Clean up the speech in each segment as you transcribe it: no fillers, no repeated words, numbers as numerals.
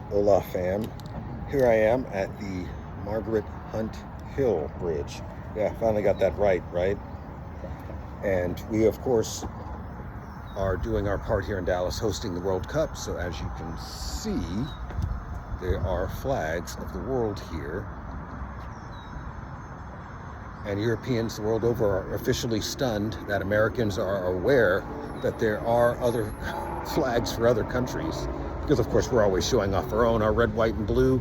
Hola fam, here I am at the Margaret Hunt Hill Bridge. Yeah, finally got that right? And we of course are doing our part here in Dallas hosting the World Cup. So as you can see, there are flags of the world here. And Europeans the world over are officially stunned that Americans are aware that there are other flags for other countries. Because of course we're always showing off our own, our red, white, and blue.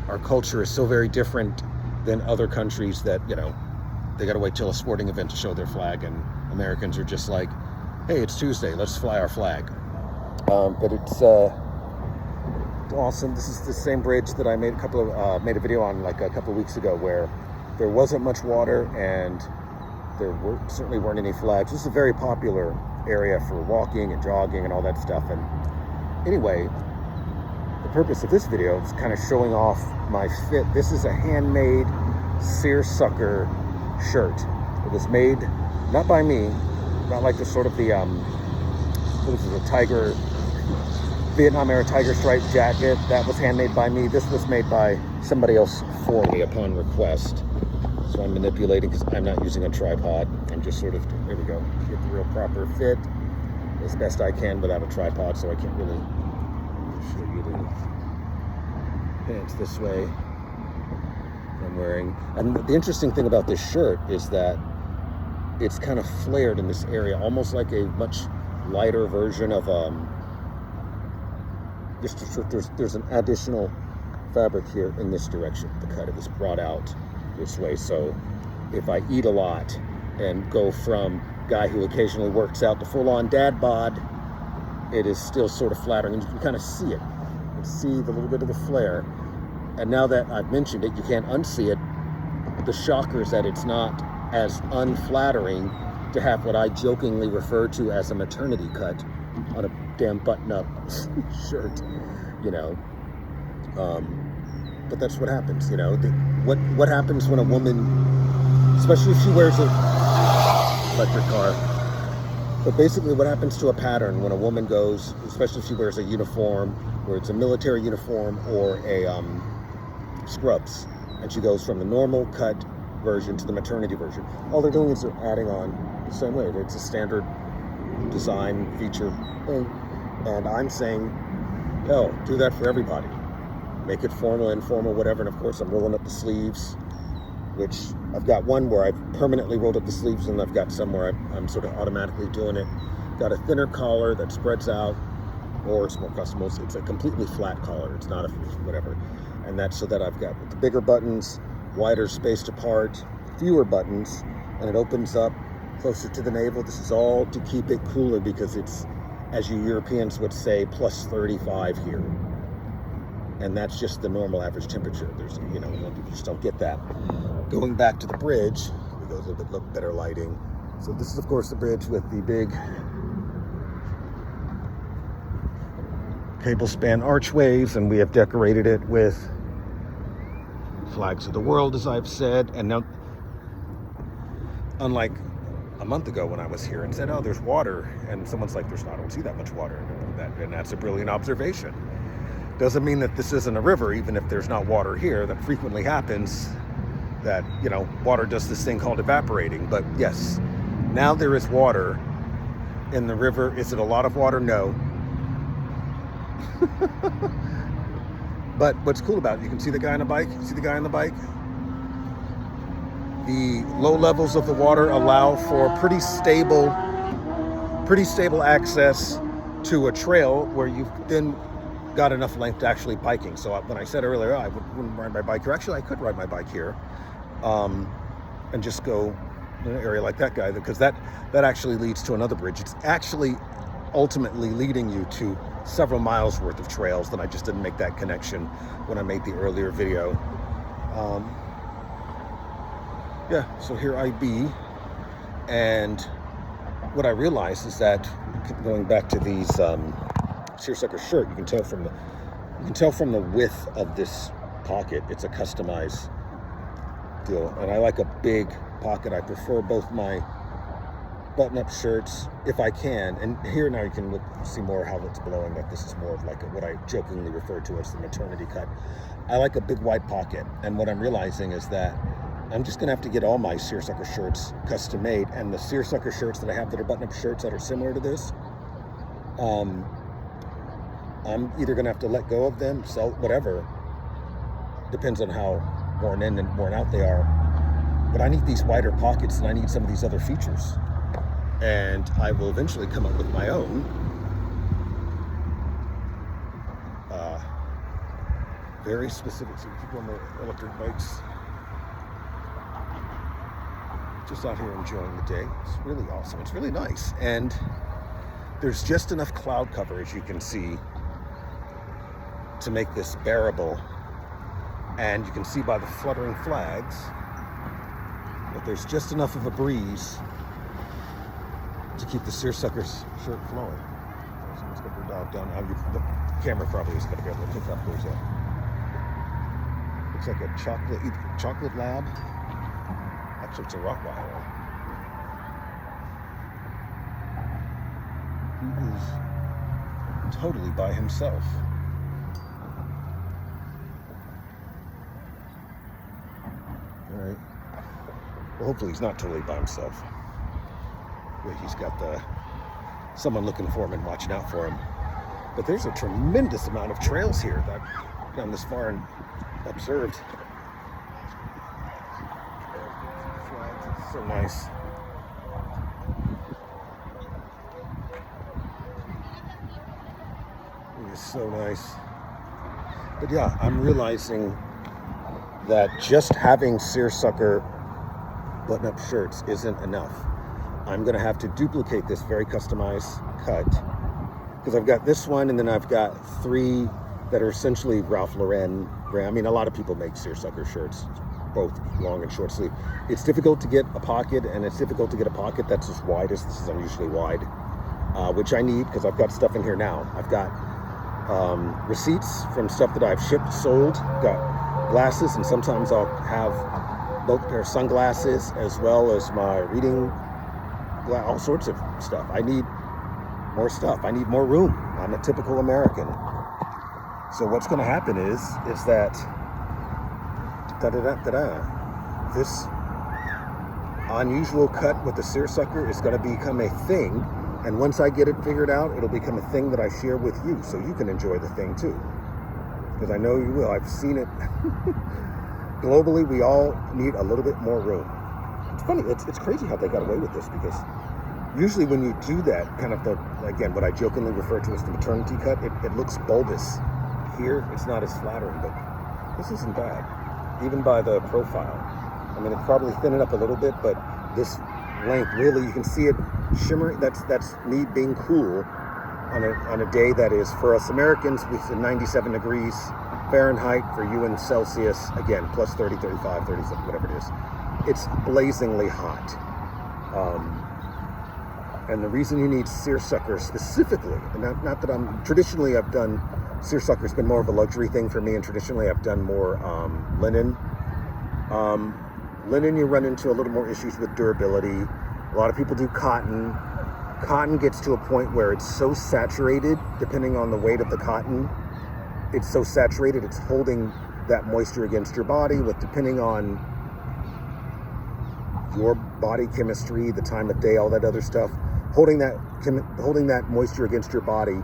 Our culture is so very different than other countries that, they gotta wait till a sporting event to show their flag, and Americans are just like, hey, it's Tuesday, let's fly our flag. But it's awesome. This is the same bridge that I made a video on like a couple of weeks ago, where there wasn't much water and there certainly weren't any flags. This is a very popular area for walking and jogging and all that stuff. And anyway, the purpose of this video is kind of showing off my fit. This is a handmade Seersucker shirt. It was made not by me, not like the sort of the what is it, a tiger, Vietnam era tiger stripe jacket. That was handmade by me. This was made by somebody else for me upon request. So I'm manipulating because I'm not using a tripod. I'm just sort of, there we go, get the real proper fit as best I can without a tripod, so I can't really show you the pants this way. I'm wearing, and the interesting thing about this shirt is that it's kind of flared in this area, almost like a much lighter version of there's an additional fabric here in this direction. The cut, it was brought out this way, so if I eat a lot and go from guy who occasionally works out to full-on dad bod, it is still sort of flattering, and you can kind of see it. You can see the little bit of the flare. And now that I've mentioned it, you can't unsee it. The shocker is that it's not as unflattering to have what I jokingly refer to as a maternity cut on a damn button-up shirt, but that's what happens, what happens when a woman, especially if she wears an electric car, but basically what happens to a pattern when a woman goes, especially if she wears a uniform, where it's a military uniform or a scrubs, and she goes from the normal cut version to the maternity version. All they're doing is they're adding on the same way. It's a standard design feature thing, and I'm saying, hell, do that for everybody. Make it formal, informal, whatever. And of course I'm rolling up the sleeves, which I've got one where I've permanently rolled up the sleeves, and I've got some where I'm sort of automatically doing it. Got a thinner collar that spreads out, or it's more customized. It's a completely flat collar. It's not a whatever. And that's so that I've got the bigger buttons, wider spaced apart, fewer buttons, and it opens up closer to the navel. This is all to keep it cooler, because it's, as you Europeans would say, plus 35 here. And that's just the normal average temperature. There's, you just don't get that. Going back to the bridge, it goes a little bit better lighting. So this is of course the bridge with the big cable span archways, and we have decorated it with flags of the world, as I've said. And now, unlike a month ago when I was here and said, oh, there's water, and someone's like, I don't see that much water. And that's a brilliant observation. Doesn't mean that this isn't a river, even if there's not water here. That frequently happens, that, water does this thing called evaporating. But yes, now there is water in the river. Is it a lot of water? No. But what's cool about it, you can see the guy on the bike. See the guy on the bike? The low levels of the water allow for pretty stable access to a trail where you've then got enough length to actually biking. So when I said earlier, I wouldn't ride my bike here. Actually, I could ride my bike here and just go in an area like that guy, because that actually leads to another bridge. It's actually ultimately leading you to several miles worth of trails. That I just didn't make that connection when I made the earlier video. Yeah, so here I be, and what I realized is that, going back to these Seersucker shirt, you can tell from the width of this pocket, it's a customized deal. And I like a big pocket. I prefer both my button-up shirts if I can. And here now you can see more how it's blowing, that this is more of like what I jokingly refer to as the maternity cut. I like a big wide pocket, and what I'm realizing is that I'm just gonna have to get all my Seersucker shirts custom made, and the Seersucker shirts that I have that are button-up shirts that are similar to this, I'm either gonna have to let go of them, sell, whatever, depends on how worn in and worn out they are. But I need these wider pockets, and I need some of these other features. And I will eventually come up with my own very specific. So people on the electric bikes just out here enjoying the day. It's really awesome. It's really nice. And there's just enough cloud cover, as you can see, to make this bearable. And you can see by the fluttering flags that there's just enough of a breeze to keep the Seersucker shirt flowing. Someone's got their dog down. The camera probably is going to be able to pick up. There's a, looks like a chocolate lab. Actually, it's a Rottweiler. He is totally by himself. All right. Well, hopefully he's not totally by himself. Wait, he's got someone looking for him and watching out for him. But there's a tremendous amount of trails here that I've gone this far and observed. It's so nice. It is so nice. But yeah, I'm realizing that just having Seersucker button-up shirts isn't enough. I'm going to have to duplicate this very customized cut, because I've got this one, and then I've got 3 that are essentially Ralph Lauren brand. I mean, a lot of people make Seersucker shirts, both long and short sleeve. It's difficult to get a pocket, and it's difficult to get a pocket that's as wide as this is unusually wide, which I need because I've got stuff in here now. I've got receipts from stuff that I've shipped, sold, got glasses, and sometimes I'll have both a pair of sunglasses as well as my reading, all sorts of stuff. I need more stuff. I need more room. I'm a typical American. So what's going to happen is that this unusual cut with the Seersucker is going to become a thing. And once I get it figured out, it'll become a thing that I share with you, so you can enjoy the thing too. Because I know you will. I've seen it. Globally, we all need a little bit more room. It's funny. It's crazy how they got away with this, because usually when you do that, kind of again, what I jokingly refer to as the maternity cut, it looks bulbous. Here, it's not as flattering, but this isn't bad, even by the profile. I mean, it's probably thin it up a little bit, but this length, really, you can see it shimmering. That's me being cool on a day that is, for us Americans, it's 97 degrees Fahrenheit, for you in Celsius, again, plus 30, 35, 37, whatever it is. It's blazingly hot. And the reason you need Seersucker specifically, and not that traditionally I've done, Seersucker's been more of a luxury thing for me, and traditionally I've done more linen. Linen, you run into a little more issues with durability. A lot of people do cotton. Cotton gets to a point where it's so saturated, depending on the weight of the cotton, it's so saturated, it's holding that moisture against your body, with depending on your body chemistry, the time of day, all that other stuff, holding that moisture against your body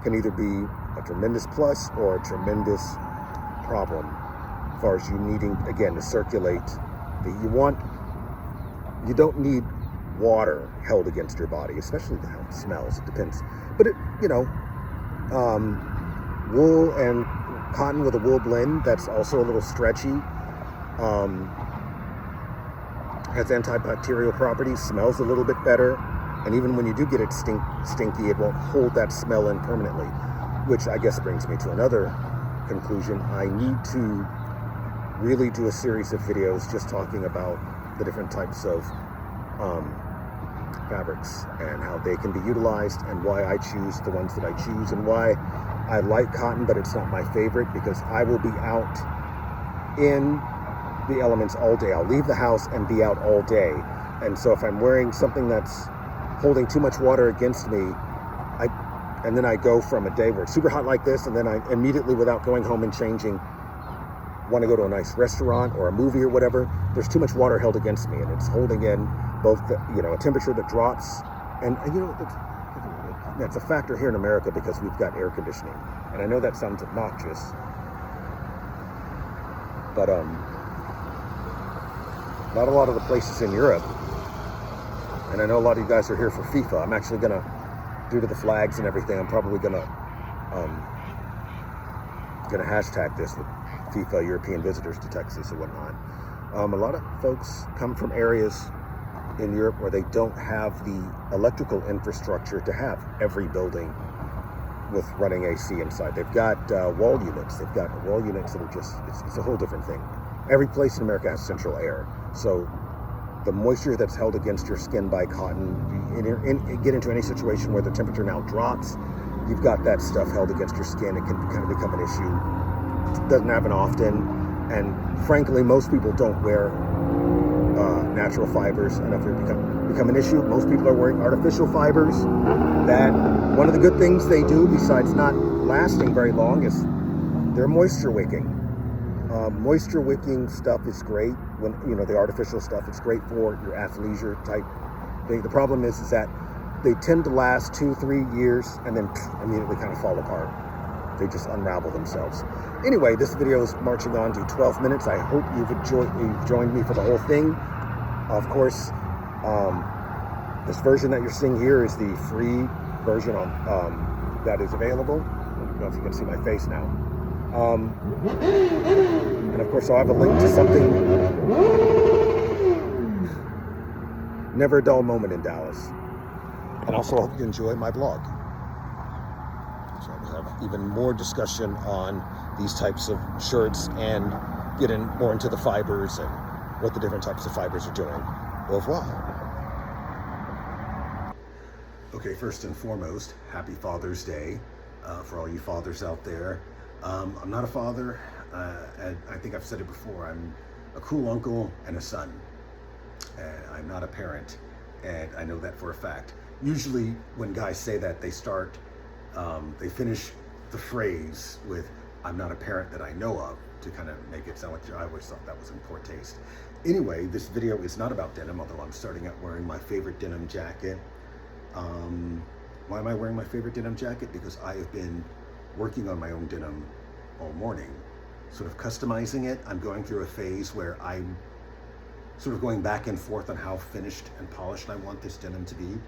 can either be a tremendous plus or a tremendous problem as far as you needing, again, to circulate. You don't need water held against your body, especially how it smells. It depends. But wool and cotton with a wool blend, that's also a little stretchy. Has antibacterial properties, smells a little bit better, and even when you do get it stinky, it won't hold that smell in permanently, which I guess brings me to another conclusion. I need to really do a series of videos just talking about the different types of fabrics and how they can be utilized, and why I choose the ones that I choose, and why I like cotton, but it's not my favorite, because I will be out in the elements all day. I'll leave the house and be out all day. And so if I'm wearing something that's holding too much water against me, and then I go from a day where it's super hot like this, and then I immediately, without going home and changing, want to go to a nice restaurant or a movie or whatever. There's too much water held against me, and it's holding in both the, a temperature that drops, and that's a factor here in America because we've got air conditioning. And I know that sounds obnoxious, but not a lot of the places in Europe, and I know a lot of you guys are here for FIFA. I'm actually gonna, due to the flags and everything, I'm probably gonna hashtag this with FIFA European visitors to Texas and whatnot. A lot of folks come from areas in Europe where they don't have the electrical infrastructure to have every building with running AC inside. They've got wall units. They've got wall units that are just, it's a whole different thing. Every place in America has central air. So the moisture that's held against your skin by cotton, you get into any situation where the temperature now drops, you've got that stuff held against your skin. It can kind of become an issue. It doesn't happen often. And frankly, most people don't wear natural fibers enough to become an issue. Most people are wearing artificial fibers. That one of the good things they do, besides not lasting very long, is they're moisture wicking. Moisture wicking stuff is great. When the artificial stuff, it's great for your athleisure type thing. The problem is that they tend to last 2-3 years and then immediately kind of fall apart. They just unravel themselves. Anyway, this video is marching on to 12 minutes. I hope you've joined me for the whole thing. Of course, this version that you're seeing here is the free version that is available. I don't know if you can see my face now. And of course, I'll have a link to something. Never a dull moment in Dallas. And also, I hope you enjoy my blog. So we'll have even more discussion on these types of shirts and get in more into the fibers and what the different types of fibers are doing. Au revoir. Okay, first and foremost, happy Father's Day for all you fathers out there. I'm not a father. I think I've said it before. I'm a cool uncle and a son. I'm not a parent, and I know that for a fact. Usually when guys say that, they finish the phrase with, "I'm not a parent that I know of," to kind of make it sound like I always thought that was in poor taste. Anyway, this video is not about denim, although I'm starting out wearing my favorite denim jacket. Why am I wearing my favorite denim jacket? Because I have been working on my own denim all morning, sort of customizing it. I'm going through a phase where I'm sort of going back and forth on how finished and polished I want this denim to be.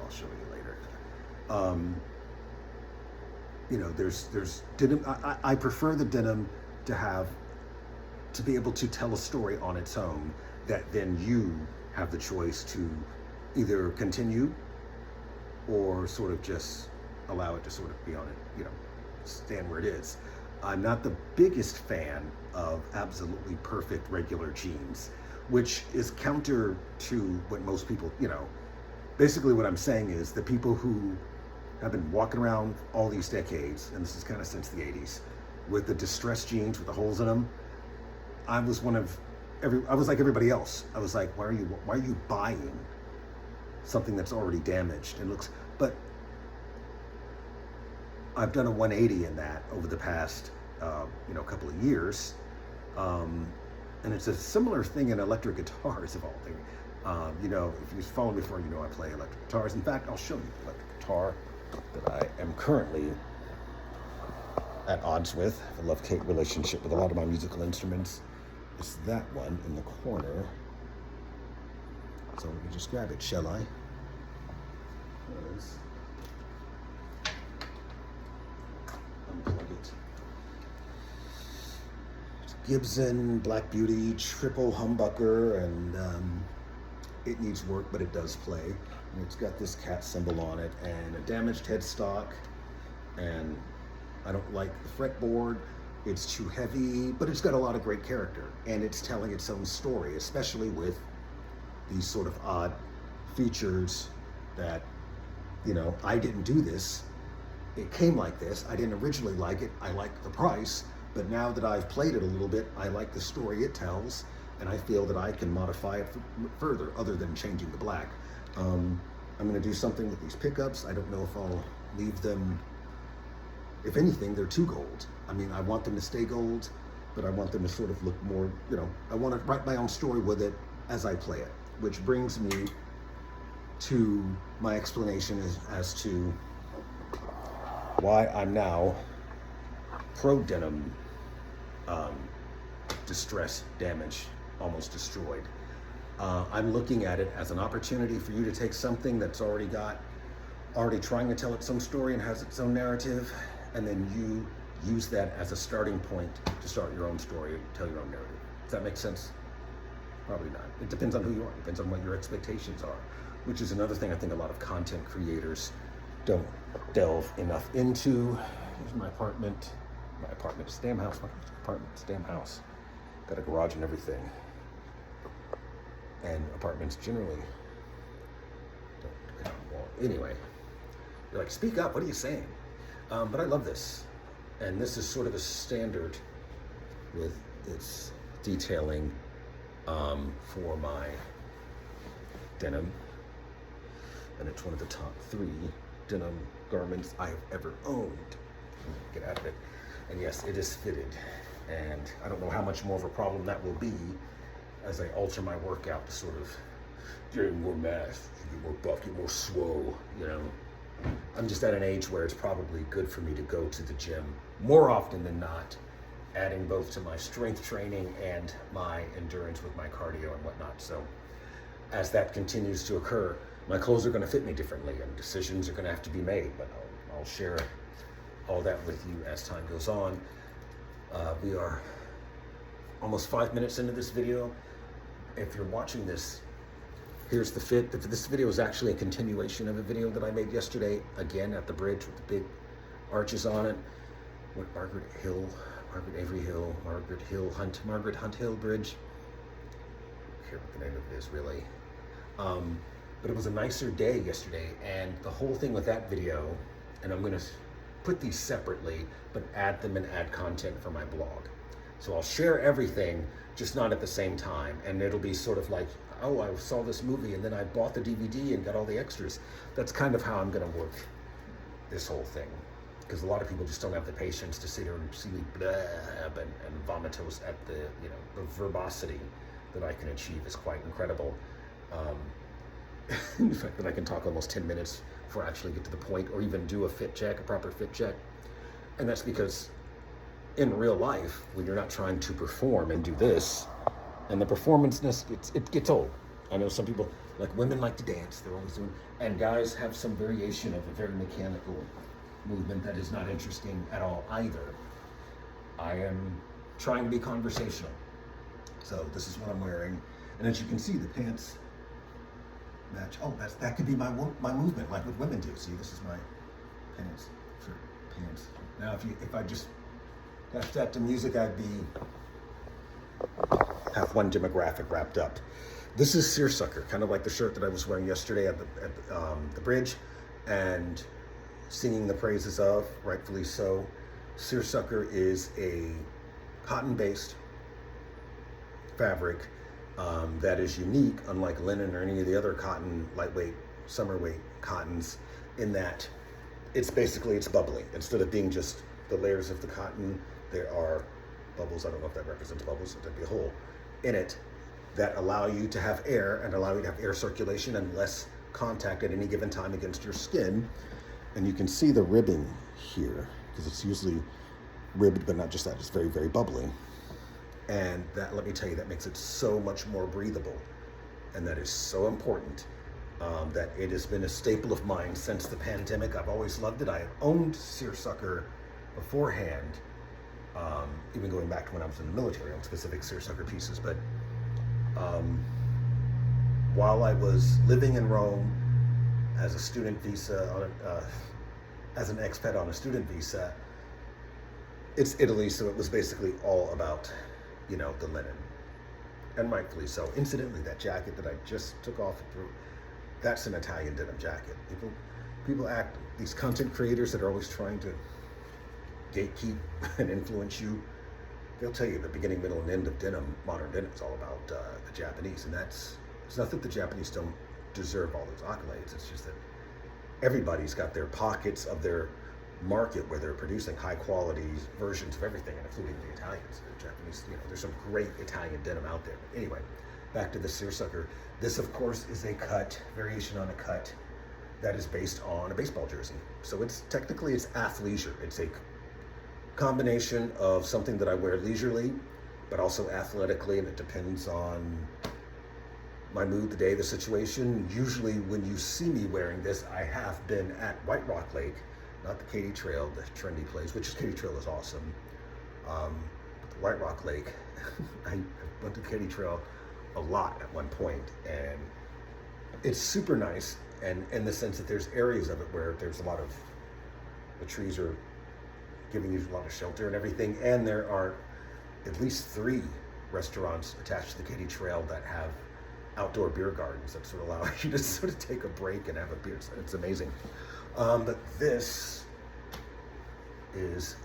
I'll show you later. There's denim. I prefer the denim to be able to tell a story on its own that then you have the choice to either continue or sort of just allow it to sort of be on it, stand where it is. I'm not the biggest fan of absolutely perfect regular jeans, which is counter to what most people, basically what I'm saying is the people who have been walking around all these decades, and this is kind of since the 80s, with the distressed jeans with the holes in them. I was like everybody else. I was like, why are you buying something that's already damaged and looks, but I've done a 180 in that over the past, couple of years. And it's a similar thing in electric guitars of all things. If you follow me before, I play electric guitars. In fact, I'll show you the electric guitar that I am currently at odds with. I have a love-hate relationship with a lot of my musical instruments. It's that one in the corner. So let me just grab it, shall I? Unplug it. It's Gibson Black Beauty triple humbucker, and it needs work, but it does play. And it's got this cat symbol on it and a damaged headstock, and I don't like the fretboard. It's too heavy, but it's got a lot of great character, and it's telling its own story, especially with these sort of odd features that, I didn't do this. It came like this. I didn't originally like it. I liked the price, but now that I've played it a little bit, I like the story it tells, and I feel that I can modify it further other than changing the black. I'm going to do something with these pickups. I don't know if I'll leave them. If anything, they're too gold. I mean, I want them to stay gold, but I want them to sort of look more, you know, I want to write my own story with it as I play it, which brings me to my explanation as to why I'm now pro denim, distress, damage, almost destroyed. I'm looking at it as an opportunity for you to take something that's already trying to tell its own story and has its own narrative, and then you use that as a starting point to start your own story and tell your own narrative. Does that make sense? Probably not. It depends on who you are. It depends on what your expectations are, which is another thing I think a lot of content creators don't delve enough into. Here's my apartment. My apartment, it's a damn house. My apartment, it's a damn house. Got a garage and everything. And apartments generally don't depend on the wall. Anyway, you're like, speak up, what are you saying? But I love this. And this is sort of a standard with its detailing for my denim. And it's one of the top 3 denim garments I have ever owned. Get out of it. And yes, it is fitted. And I don't know how much more of a problem that will be as I alter my workout to sort of get more mass, get more buff, get more swole, you know. I'm just at an age where it's probably good for me to go to the gym more often than not, adding both to my strength training and my endurance with my cardio and whatnot. So as that continues to occur, my clothes are going to fit me differently and decisions are going to have to be made, but I'll share all that with you as time goes on. We are almost 5 minutes into this video. If you're watching this, here's the fit. This video is actually a continuation of a video that I made yesterday, again at the bridge with the big arches on it. What, Margaret Hunt Hill Bridge. I don't care what the name of it is really. But it was a nicer day yesterday, and the whole thing with that video, and I'm gonna put these separately, but add them and add content for my blog. So I'll share everything, just not at the same time. And it'll be sort of like, oh, I saw this movie and then I bought the DVD and got all the extras. That's kind of how I'm gonna work this whole thing. Because a lot of people just don't have the patience to sit here and see me blab and vomitos at the, you know, the verbosity that I can achieve is quite incredible. The fact that I can talk almost 10 minutes before I actually get to the point or even do a fit check, a proper fit check. And that's because in real life, when you're not trying to perform and do this, and the performance-ness, it gets old. I know some people, like women like to dance, they're always doing, and guys have some variation of a very mechanical movement that is not interesting at all either. I am trying to be conversational. So this is what I'm wearing. And as you can see, the pants match. Oh, that could be my movement, like what women do. See, this is my pants. Now, if I just left that to music, I'd be have one demographic wrapped up. This is Seersucker, kind of like the shirt that I was wearing yesterday at the bridge, and singing the praises of, rightfully so. Seersucker is a cotton-based fabric that is unique, unlike linen or any of the other cotton, lightweight, summer weight cottons, in that it's bubbly. Instead of being just the layers of the cotton, there are bubbles. I don't know if that represents bubbles, there'd be a hole in it that allow you to have air and allow you to have air circulation and less contact at any given time against your skin. And you can see the ribbing here, because it's usually ribbed, but not just that, it's very, very bubbly. And that, let me tell you, that makes it so much more breathable. And that is so important, that it has been a staple of mine since the pandemic. I've always loved it. I had owned Seersucker beforehand, even going back to when I was in the military on specific Seersucker pieces. But while I was living in Rome as a student visa, as an expat on a student visa, it's Italy, so it was basically all about, you know, the linen, and rightfully so. Incidentally, that jacket that I just took off, that's an Italian denim jacket. People act, these content creators that are always trying to gatekeep and influence you, they'll tell you the beginning, middle, and end of denim, modern denim, is all about the Japanese, and it's not that the Japanese don't deserve all those accolades. It's just that everybody's got their pockets of their market where they're producing high quality versions of everything, including the Italians, the Japanese. There's some great Italian denim out there. But anyway, back to the Seersucker. This, of course, is a variation on a cut that is based on a baseball jersey. So it's athleisure. It's a combination of something that I wear leisurely, but also athletically, and it depends on my mood, the day, the situation. Usually when you see me wearing this, I have been at White Rock Lake, not the Katy Trail, the trendy place, which is Katy Trail is awesome. But the White Rock Lake, I went to Katy Trail a lot at one point, and it's super nice, and in the sense that there's areas of it where there's a lot of, the trees are giving you a lot of shelter and everything, and there are at least 3 restaurants attached to the Katy Trail that have outdoor beer gardens that sort of allow you to sort of take a break and have a beer. So it's amazing. But this is,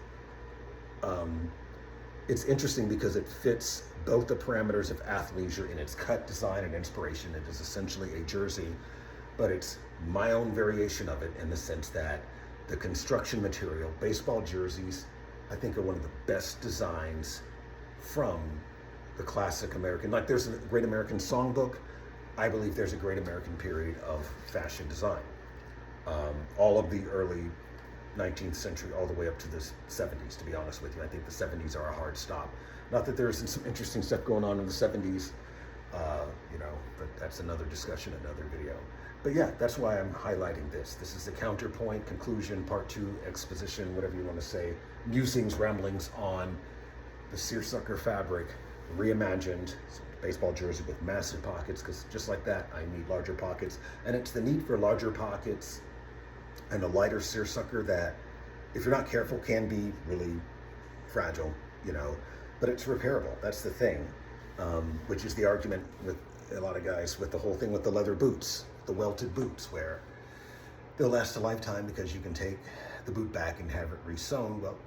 it's interesting because it fits both the parameters of athleisure in its cut, design, and inspiration. It is essentially a jersey, but it's my own variation of it in the sense that the construction material, baseball jerseys, I think are one of the best designs from the classic American, like there's a Great American Songbook. I believe there's a Great American period of fashion design. All of the early 19th century, all the way up to the 70s, to be honest with you. I think the 70s are a hard stop. Not that there isn't some interesting stuff going on in the 70s, but that's another discussion, another video. But yeah, that's why I'm highlighting this. This is the counterpoint, conclusion, part 2, exposition, whatever you want to say, musings, ramblings on the Seersucker fabric, reimagined, baseball jersey with massive pockets, because just like that, I need larger pockets. And it's the need for larger pockets and a lighter Seersucker that, if you're not careful, can be really fragile, but it's repairable. That's the thing, which is the argument with a lot of guys with the whole thing with the leather boots, the welted boots, where they'll last a lifetime because you can take the boot back and have it re-sewn. Well,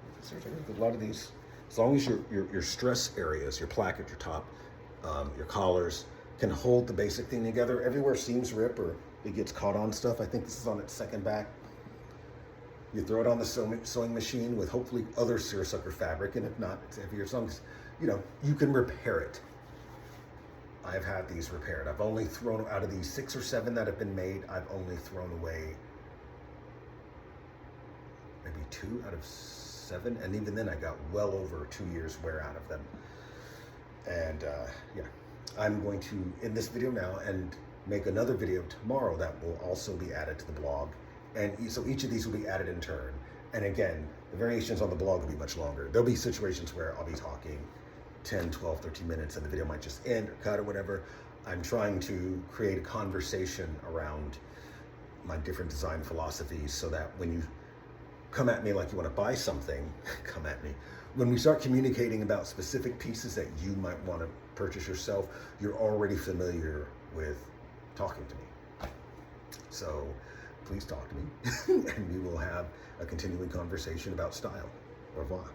a lot of these, as long as your stress areas, your placket, your top, your collars can hold the basic thing together. Everywhere seams rip or it gets caught on stuff. I think this is on its second back. You throw it on the sewing machine with hopefully other Seersucker fabric, and if not, it's heavier. As long as, you can repair it. I've had these repaired. I've only thrown, out of these 6 or 7 that have been made, I've only thrown away maybe 2 out of 7, and even then I got well over 2 years wear out of them. And yeah, I'm going to end this video now and make another video tomorrow that will also be added to the blog. And so each of these will be added in turn. And again, the variations on the blog will be much longer. There'll be situations where I'll be talking 10, 12, 13 minutes and the video might just end or cut or whatever. I'm trying to create a conversation around my different design philosophies so that when you come at me like you want to buy something, come at me. When we start communicating about specific pieces that you might want to purchase yourself, you're already familiar with talking to me. So please talk to me and we will have a continuing conversation about style. Au revoir.